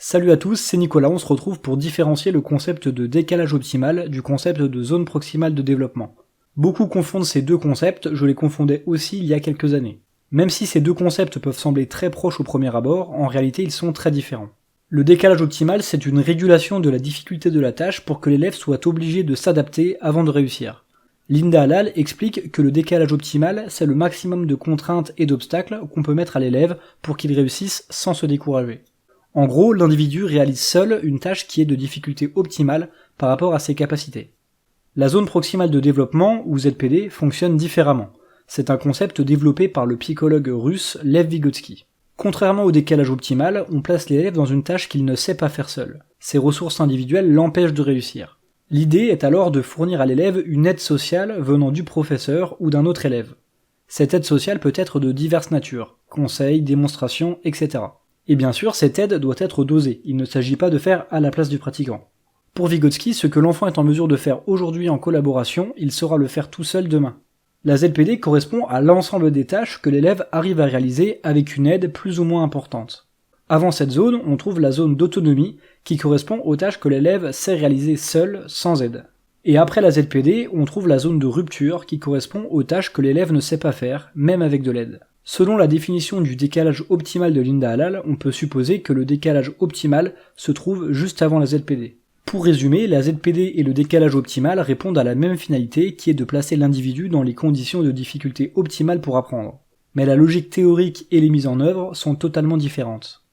Salut à tous, c'est Nicolas, on se retrouve pour différencier le concept de décalage optimal du concept de zone proximale de développement. Beaucoup confondent ces deux concepts, je les confondais aussi il y a quelques années. Même si ces deux concepts peuvent sembler très proches au premier abord, en réalité ils sont très différents. Le décalage optimal, c'est une régulation de la difficulté de la tâche pour que l'élève soit obligé de s'adapter avant de réussir. Linda Hallal explique que le décalage optimal, c'est le maximum de contraintes et d'obstacles qu'on peut mettre à l'élève pour qu'il réussisse sans se décourager. En gros, l'individu réalise seul une tâche qui est de difficulté optimale par rapport à ses capacités. La zone proximale de développement, ou ZPD, fonctionne différemment. C'est un concept développé par le psychologue russe Lev Vygotsky. Contrairement au décalage optimal, on place l'élève dans une tâche qu'il ne sait pas faire seul. Ses ressources individuelles l'empêchent de réussir. L'idée est alors de fournir à l'élève une aide sociale venant du professeur ou d'un autre élève. Cette aide sociale peut être de diverses natures, conseils, démonstrations, etc. Et bien sûr, cette aide doit être dosée, il ne s'agit pas de faire à la place du pratiquant. Pour Vygotsky, ce que l'enfant est en mesure de faire aujourd'hui en collaboration, il saura le faire tout seul demain. La ZPD correspond à l'ensemble des tâches que l'élève arrive à réaliser avec une aide plus ou moins importante. Avant cette zone, on trouve la zone d'autonomie, qui correspond aux tâches que l'élève sait réaliser seul, sans aide. Et après la ZPD, on trouve la zone de rupture, qui correspond aux tâches que l'élève ne sait pas faire, même avec de l'aide. Selon la définition du décalage optimal de Linda Hallal, on peut supposer que le décalage optimal se trouve juste avant la ZPD. Pour résumer, la ZPD et le décalage optimal répondent à la même finalité qui est de placer l'individu dans les conditions de difficulté optimales pour apprendre. Mais la logique théorique et les mises en œuvre sont totalement différentes.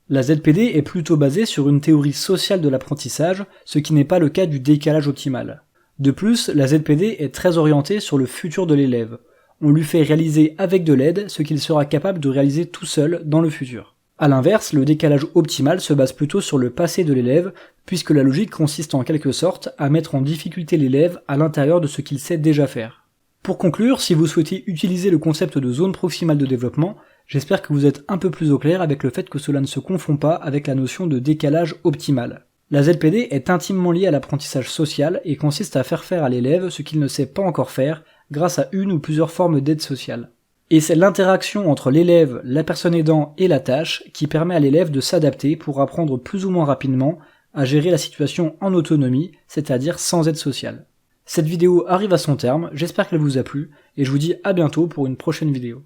La ZPD est plutôt basée sur une théorie sociale de l'apprentissage, ce qui n'est pas le cas du décalage optimal. De plus, la ZPD est très orientée sur le futur de l'élève. On lui fait réaliser avec de l'aide ce qu'il sera capable de réaliser tout seul dans le futur. A l'inverse, le décalage optimal se base plutôt sur le passé de l'élève, puisque la logique consiste en quelque sorte à mettre en difficulté l'élève à l'intérieur de ce qu'il sait déjà faire. Pour conclure, si vous souhaitez utiliser le concept de zone proximale de développement, j'espère que vous êtes un peu plus au clair avec le fait que cela ne se confond pas avec la notion de décalage optimal. La ZPD est intimement liée à l'apprentissage social et consiste à faire faire à l'élève ce qu'il ne sait pas encore faire grâce à une ou plusieurs formes d'aide sociale. Et c'est l'interaction entre l'élève, la personne aidant et la tâche qui permet à l'élève de s'adapter pour apprendre plus ou moins rapidement à gérer la situation en autonomie, c'est-à-dire sans aide sociale. Cette vidéo arrive à son terme, j'espère qu'elle vous a plu, et je vous dis à bientôt pour une prochaine vidéo.